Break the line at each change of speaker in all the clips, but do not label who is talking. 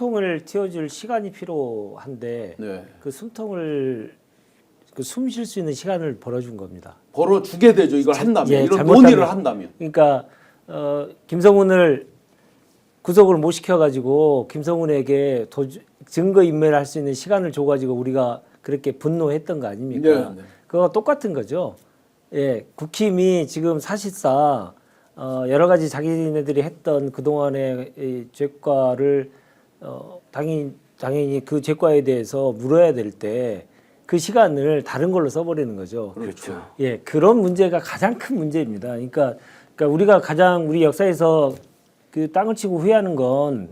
숨통을 틔워줄 시간이 필요한데
네.
그 숨통을 숨 쉴 수 있는 시간을 벌어준 겁니다.
벌어주게 되죠. 이걸 한다면.
예,
이런
잘못하면.
논의를 한다면.
그러니까 김성훈을 구속을 못 시켜가지고 김성훈에게 증거 인멸을 할 수 있는 시간을 줘가지고 우리가 그렇게 분노했던 거 아닙니까?
네, 네.
그거 똑같은 거죠. 예, 국힘이 지금 사실상 여러 가지 자기네들이 했던 그동안의 이 죄과를 당연히 그 죄과에 대해서 물어야 될 때 그 시간을 다른 걸로 써버리는 거죠.
그렇죠.
예, 그런 문제가 가장 큰 문제입니다. 그러니까 우리가 가장 우리 역사에서 그 땅을 치고 후회하는 건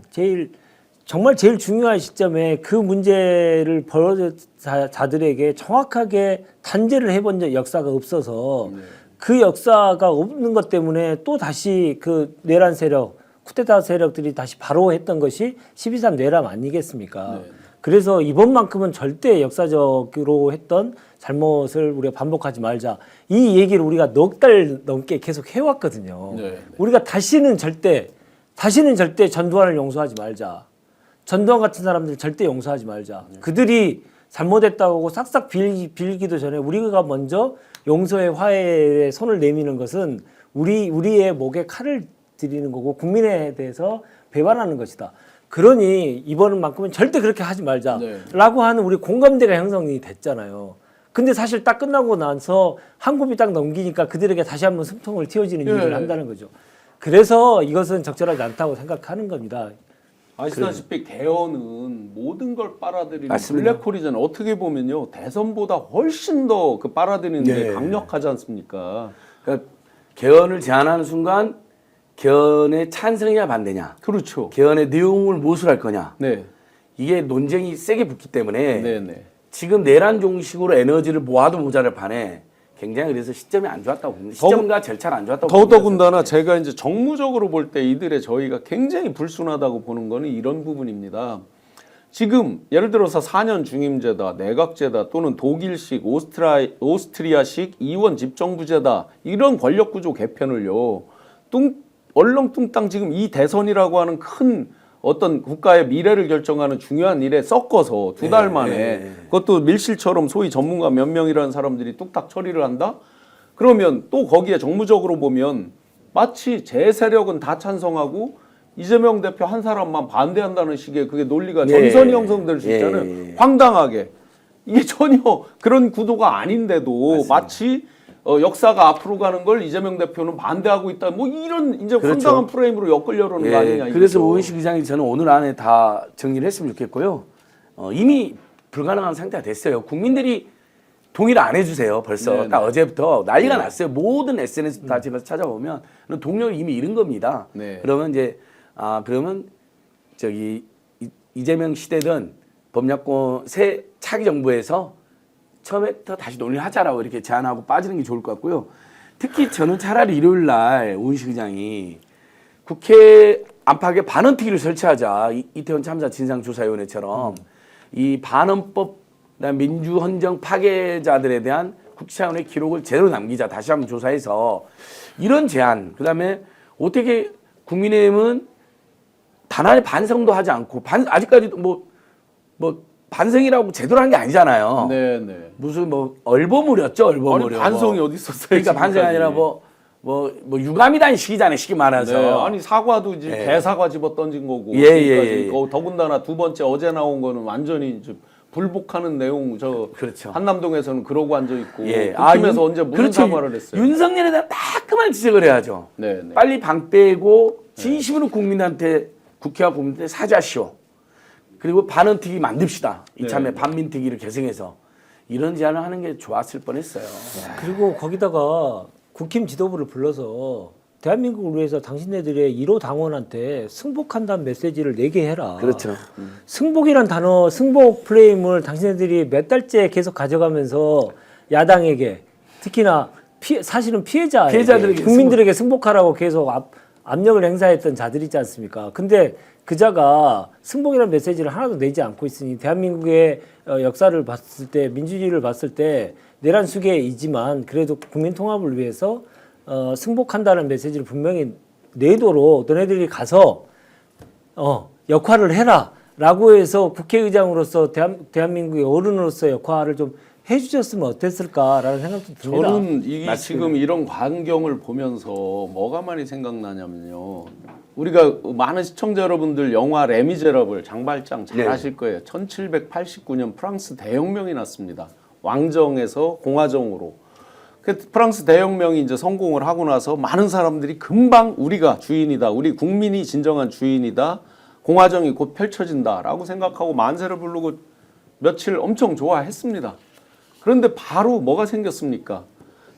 정말 제일 중요한 시점에 그 문제를 벌어진 자들에게 정확하게 단죄를 해본 역사가 없어서 그 역사가 없는 것 때문에 또 다시 그 내란 세력, 쿠데타 세력들이 다시 바로 했던 것이 12.3 내란 아니겠습니까?
네.
그래서 이번만큼은 절대 역사적으로 했던 잘못을 우리가 반복하지 말자. 이 얘기를 우리가 넉 달 넘게 계속 해왔거든요.
네.
우리가 다시는 절대 전두환을 용서하지 말자. 전두환 같은 사람들 절대 용서하지 말자. 그들이 잘못했다고 싹싹 빌기도 전에 우리가 먼저 용서의 화해에 손을 내미는 것은 우리의 목에 칼을 들이는 거고 국민에 대해서 배반하는 것이다. 그러니 이번만큼은 절대 그렇게 하지 말자라고 하는 우리 공감대가 형성이 됐잖아요. 근데 사실 딱 끝나고 나서 한 곱이 딱 넘기니까 그들에게 다시 한번 숨통을 틔워지는 일을 한다는 거죠. 그래서 이것은 적절하지 않다고 생각하는 겁니다.
아시다시피 개헌은 모든 걸 빨아들이는
맞습니다.
블랙홀이잖아요. 어떻게 보면요. 대선보다 훨씬 더 그 빨아들이는 게
네.
강력하지 않습니까?
그러니까 개헌을 제안하는 순간 개헌에 찬성이냐 반대냐,
그렇죠.
개헌의 내용을 무엇을 할 거냐,
네.
이게 논쟁이 세게 붙기 때문에
네.
지금 내란 종식으로 에너지를 모아도 모자랄 판에 굉장히 그래서 시점이 안 좋았다고 봅니다. 시점과 절차가 안 좋았다고 봅니다.
더더군다나 제가 이제 정무적으로 볼 때 이들의 저희가 굉장히 불순하다고 보는 거는 이런 부분입니다. 지금 예를 들어서 4년 중임제다, 내각제다 또는 독일식, 오스트리아식 이원 집정부제다 이런 권력구조 개편을요. 얼렁뚱땅 지금 이 대선이라고 하는 큰 어떤 국가의 미래를 결정하는 중요한 일에 섞어서 두 달 만에 그것도 밀실처럼 소위 전문가 몇 명이라는 사람들이 뚝딱 처리를 한다? 그러면 또 거기에 정무적으로 보면 마치 제 세력은 다 찬성하고 이재명 대표 한 사람만 반대한다는 식의 그게 논리가 전선이 형성될 수 있잖아요. 황당하게. 이게 전혀 그런 구도가 아닌데도
맞습니다.
마치 역사가 앞으로 가는 걸 이재명 대표는 반대하고 있다. 뭐 이런 이제
그렇죠.
황당한 프레임으로 엮으려는 거 아니냐.
그래서
이거죠.
오은식 기장이 저는 오늘 안에 다 정리를 했으면 좋겠고요. 이미 불가능한 상태가 됐어요. 국민들이 동의를 안 해주세요. 벌써
네네.
딱 어제부터 난리가 났어요. 모든 SNS 다 집에서 찾아보면 동력을 이미 잃은 겁니다.
네.
그러면 이제 그러면 저기 이재명 시대든 범야권 새 차기 정부에서 처음에부터 다시 논의를 하자라고 이렇게 제안하고 빠지는 게 좋을 것 같고요. 특히 저는 차라리 일요일 날 오은식 의장이 국회 안팎에 반헌특위를 설치하자. 이태원 참사 진상조사위원회처럼 이 반헌법, 민주헌정 파괴자들에 대한 국회 차원의 기록을 제대로 남기자. 다시 한번 조사해서 이런 제안. 그다음에 어떻게 국민의힘은 단 하나의 반성도 하지 않고 아직까지도 뭐 반성이라고 제대로 한 게 아니잖아요.
네네.
무슨 얼버무렸죠, 얼버무려.
아니 반성이 어디 있었어요?
그러니까 반성이 아니라 유감이라는 식이잖아요, 쉽게 말해서.
네, 아니 사과도 이제
예.
대사과 집어 던진 거고.
예.
더군다나 두 번째 어제 나온 거는 완전히 이제 불복하는 내용.
그렇죠.
한남동에서는 그러고 앉아 있고.
예.
국힘에서 언제 무슨
그렇죠.
사과를 했어요?
윤석열에 대한 따끔한 지적을 해야죠.
네.
빨리 방 빼고 진심으로 국민한테 국회와 국민한테 사죄하시오. 그리고 반헌특위 만듭시다. 이참에 반민특위를 개성해서 이런 제안을 하는 게 좋았을 뻔했어요.
그리고 거기다가 국힘 지도부를 불러서 대한민국을 위해서 당신네들의 1호 당원한테 승복한다는 메시지를 내게 해라.
그렇죠.
승복이란 단어, 승복 프레임을 당신네들이 몇 달째 계속 가져가면서 야당에게 특히나 사실은
피해자들에게
국민들에게 승복하라고 계속 압력을 행사했던 자들 있지 않습니까? 근데 그자가 승복이라는 메시지를 하나도 내지 않고 있으니 대한민국의 역사를 봤을 때 민주주의를 봤을 때 내란 수계이지만 그래도 국민 통합을 위해서 승복한다는 메시지를 분명히 내도록 너네들이 가서 역할을 해라 라고 해서 국회의장으로서 대한민국의 어른으로서의 역할을 좀 해주셨으면 어땠을까라는 생각도 듭니다.
저는 지금 이런 광경을 보면서 뭐가 많이 생각나냐면요. 우리가 많은 시청자 여러분들 영화 레미제라블 장발장 잘
네.
아실 거예요. 1789년 프랑스 대혁명이 났습니다. 왕정에서 공화정으로. 그 프랑스 대혁명이 이제 성공을 하고 나서 많은 사람들이 금방 우리가 주인이다. 우리 국민이 진정한 주인이다. 공화정이 곧 펼쳐진다라고 생각하고 만세를 부르고 며칠 엄청 좋아했습니다. 그런데 바로 뭐가 생겼습니까?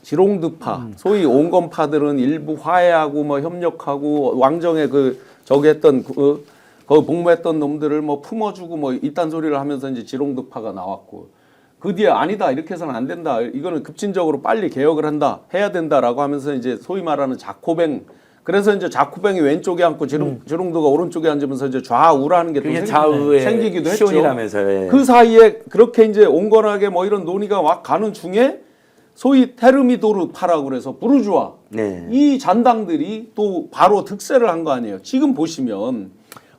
지롱드파, 소위 온건파들은 일부 화해하고 뭐 협력하고 왕정에 저기 했던 거기 복무했던 놈들을 뭐 품어주고 뭐 이딴 소리를 하면서 이제 지롱드파가 나왔고 그 뒤에 아니다 이렇게 해서는 안 된다 이거는 급진적으로 빨리 개혁을 해야 된다라고 하면서 이제 소위 말하는 자코뱅 그래서 이제 자코뱅이 왼쪽에 앉고 지롱드가 오른쪽에 앉으면서 이제 좌우라는 게 또 생기기도 했죠.
시온이라면서요.
그 사이에 그렇게 이제 온건하게 뭐 이런 논의가 막 가는 중에 소위 테르미도르파라고 그래서 부르주아
네.
이 잔당들이 또 바로 득세를 한 거 아니에요. 지금 보시면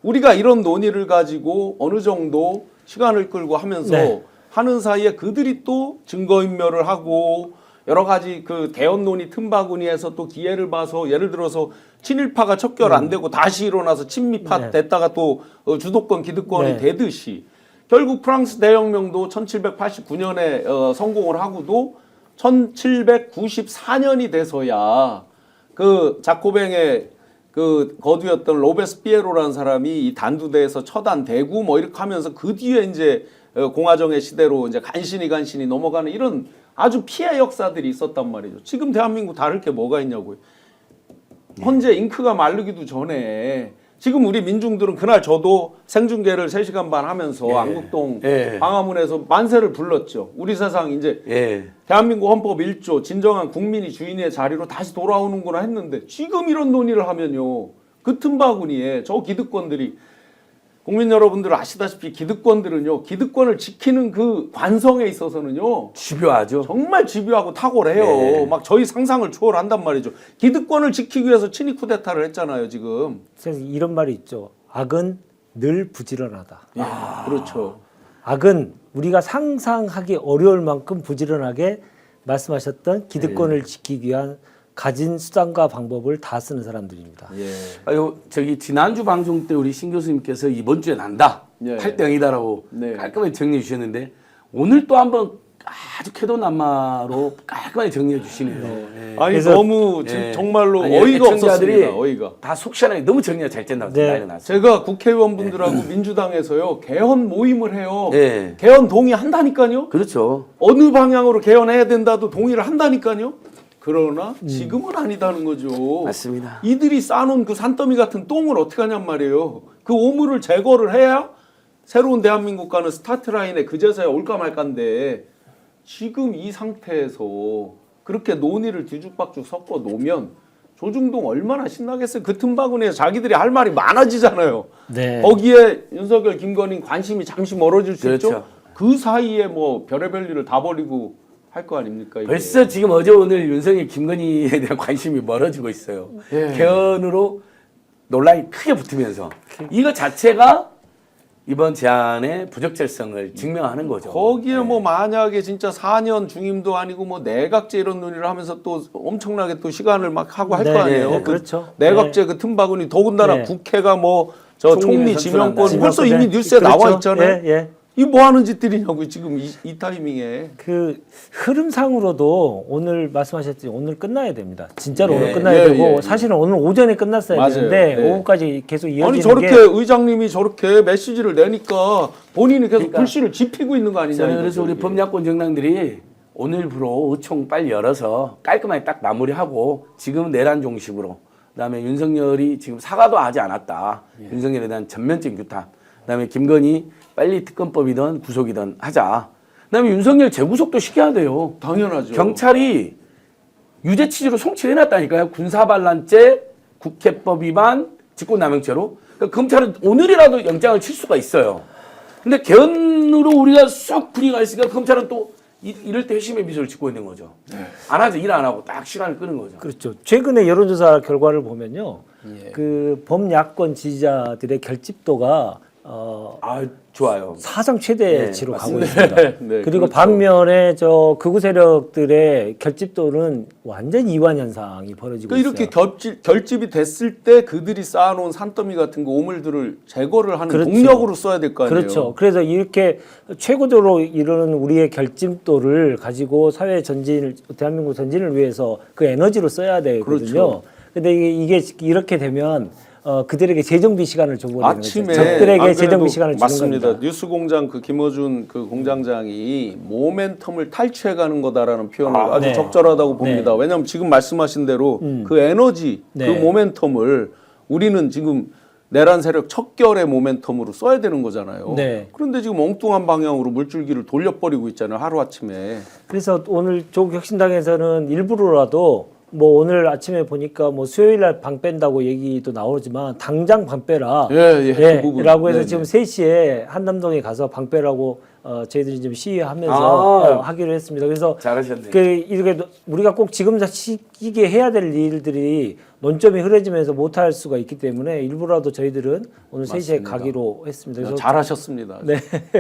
우리가 이런 논의를 가지고 어느 정도 시간을 끌고 하면서
네.
하는 사이에 그들이 또 증거인멸을 하고 여러 가지 그 개헌 논의 틈바구니에서 또 기회를 봐서 예를 들어서 친일파가 척결 안 되고 다시 일어나서 친미파
네.
됐다가 또 주도권 기득권이
네.
되듯이 결국 프랑스 대혁명도 1789년에 성공을 하고도 1794년이 돼서야 그 자코뱅의 그 거두였던 로베스피에로라는 사람이 이 단두대에서 처단되고 뭐 이렇게 하면서 그 뒤에 이제 공화정의 시대로 이제 간신히 넘어가는 이런 아주 피해 역사들이 있었단 말이죠. 지금 대한민국 다를 게 뭐가 있냐고요. 현재 잉크가 마르기도 전에 지금 우리 민중들은 그날 저도 생중계를 3시간 반 하면서
예.
안국동
예.
광화문에서 만세를 불렀죠. 우리 세상 이제
예.
대한민국 헌법 1조 진정한 국민이 주인의 자리로 다시 돌아오는구나 했는데 지금 이런 논의를 하면요. 그 틈바구니에 저 기득권들이 국민 여러분들 아시다시피 기득권들은요. 기득권을 지키는 그 관성에 있어서는요.
집요하죠.
정말 집요하고 탁월해요.
네.
막 저희 상상을 초월한단 말이죠. 기득권을 지키기 위해서 친위 쿠데타를 했잖아요. 지금.
그래서 이런 말이 있죠. 악은 늘 부지런하다.
그렇죠.
악은 우리가 상상하기 어려울 만큼 부지런하게 말씀하셨던 기득권을 지키기 위한 가진 수단과 방법을 다 쓰는 사람들입니다.
예.
아유 저기 지난주 방송 때 우리 신 교수님께서 이번 주에 난다
예.
8대 0이다라고
네.
깔끔하게 정리해 주셨는데 오늘 또 한번 아주 쾌도남마로 깔끔하게 정리해 주시네요. 예.
아니
그래서-
너무
예.
정말로
아니,
어이가
애청자들이
없었습니다. 어이가.
다 속 시원하게 너무 정리가 잘 된다고
네.
난리 났어요.
제가 국회의원분들하고 민주당에서요 개헌 모임을 해요.
네.
개헌 동의한다니까요.
그렇죠.
어느 방향으로 개헌해야 된다도 동의를 한다니까요. 그러나 지금은 아니다는 거죠.
맞습니다.
이들이 쌓아놓은 그 산더미 같은 똥을 어떻게 하냔 말이에요. 그 오물을 제거를 해야 새로운 대한민국 가는 스타트 라인에 그제서야 올까 말까인데 지금 이 상태에서 그렇게 논의를 뒤죽박죽 섞어 놓으면 조중동 얼마나 신나겠어요. 그 틈바구니에 자기들이 할 말이 많아지잖아요.
네.
거기에 윤석열, 김건희 관심이 잠시 멀어질 수
그렇죠.
있죠. 그 사이에 뭐 별의별 일을 다 버리고 할 거 아닙니까? 이게.
벌써 지금 어제 오늘 윤석열 김건희에 대한 관심이 멀어지고 있어요.
예.
개헌으로 논란이 크게 붙으면서 이거 자체가 이번 제안의 부적절성을 증명하는 거죠.
거기에
네.
뭐 만약에 진짜 4년 중임도 아니고 뭐 내각제 이런 논의를 하면서 또 엄청나게 또 시간을 막 하고 할 거
네,
아니에요.
네,
그
그렇죠.
내각제 그 틈바구니 더군다나
네.
국회가 뭐 저 총리
총리를
지명권
선출한다.
벌써 이미
네.
뉴스에
그렇죠.
나와 있잖아요.
예, 예.
이 뭐 하는 짓들이냐고 지금 이 타이밍에.
그 흐름상으로도 오늘 말씀하셨듯이 오늘 끝나야 됩니다. 진짜로
예,
오늘 끝나야
예,
되고
예, 예.
사실은 오늘 오전에 끝났어야
맞아요.
되는데
예.
오후까지 계속 이어지는
아니 저렇게
게
의장님이 저렇게 메시지를 내니까 본인이 계속
그러니까
불씨를 지피고 있는 거 아니냐.
저는 그래서
이거죠,
우리
이게.
법야권 정당들이 오늘부로 의총 빨리 열어서 깔끔하게 딱 마무리하고 지금 내란 종식으로 그다음에 윤석열이 지금 사과도 하지 않았다. 윤석열에 대한 전면적인 규탄. 그다음에 김건희 빨리 특검법이든 구속이든 하자. 그다음에 윤석열 재구속도 시켜야 돼요.
당연하죠.
경찰이 유죄 취지로 송치해놨다니까요. 군사반란죄, 국회법 위반, 직권남용죄로. 그러니까 검찰은 오늘이라도 영장을 칠 수가 있어요. 근데 개헌으로 우리가 쏙 분위기가 있으니까 검찰은 또 이럴 때 회심의 미소를 짓고 있는 거죠. 안 하죠. 일 안 하고 딱 시간을 끄는 거죠.
그렇죠. 최근에 여론조사 결과를 보면요,
예.
그 범야권 지지자들의 결집도가
좋아요.
사상 최대치로
네,
가고
맞습니다.
있습니다.
네,
그리고
그렇죠.
반면에 저 극우 세력들의 결집도는 완전 이완 현상이 벌어지고
그러니까
있어요.
이렇게 결집이 됐을 때 그들이 쌓아놓은 산더미 같은 거 오물들을 제거를 하는
그렇죠.
동력으로 써야 될 거 아니에요.
그렇죠. 그래서 이렇게 최고조로 이르는 우리의 결집도를 가지고 사회 전진을, 대한민국 전진을 위해서 그 에너지로 써야 되거든요.
그렇죠.
근데 이게 이렇게 되면 그들에게 재정비 시간을 줘버리는 거죠.
아침에
적들에게
안
재정비
그래도
시간을 주는
맞습니다.
겁니다.
뉴스공장 그 김어준 그 공장장이 모멘텀을 탈취해가는 거다라는 표현을 아주
네.
적절하다고 봅니다. 왜냐하면 지금 말씀하신 대로 그 에너지,
네.
그 모멘텀을 우리는 지금 내란 세력 척결의 모멘텀으로 써야 되는 거잖아요.
네.
그런데 지금 엉뚱한 방향으로 물줄기를 돌려버리고 있잖아요. 하루아침에.
그래서 오늘 조국혁신당에서는 일부러라도 뭐 오늘 아침에 보니까 뭐 수요일 날 방 뺀다고 얘기도 나오지만 당장 방 빼라.
그 부분.
라고 해서
네네.
지금 3시에 한남동에 가서 방 빼라고 저희들이 좀 시위하면서 하기로 했습니다. 그래서
잘하셨네요.
이렇게 우리가 꼭 지금 시기에 해야 될 일들이 논점이 흐려지면서 못할 수가 있기 때문에 일부라도 저희들은 오늘 3시에 가기로 했습니다. 그래서
잘하셨습니다.
네.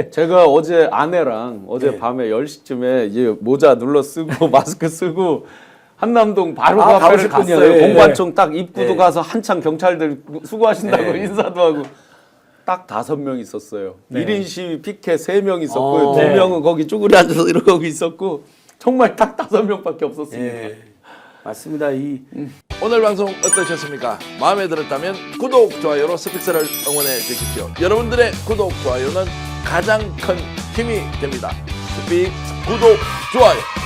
제가 어제 아내랑 어제
네.
밤에 10시쯤에 이제 모자 눌러 쓰고 마스크 쓰고 한남동 바로 그 앞에를
가보셨군요.
갔어요.
예.
공관청 딱 입구도
네.
가서 한창 경찰들 수고하신다고
네.
인사도 하고 딱 5명 있었어요.
네.
1인 시위 피켓 3명 있었고요.
네.
2명은 거기 쭈그려 앉아서 이러고 있었고 정말 딱 5명밖에 없었습니다.
예. 맞습니다.
오늘 방송 어떠셨습니까? 마음에 들었다면 구독, 좋아요로 스픽스를 응원해 주십시오. 여러분들의 구독, 좋아요는 가장 큰 힘이 됩니다. 스픽스 구독, 좋아요.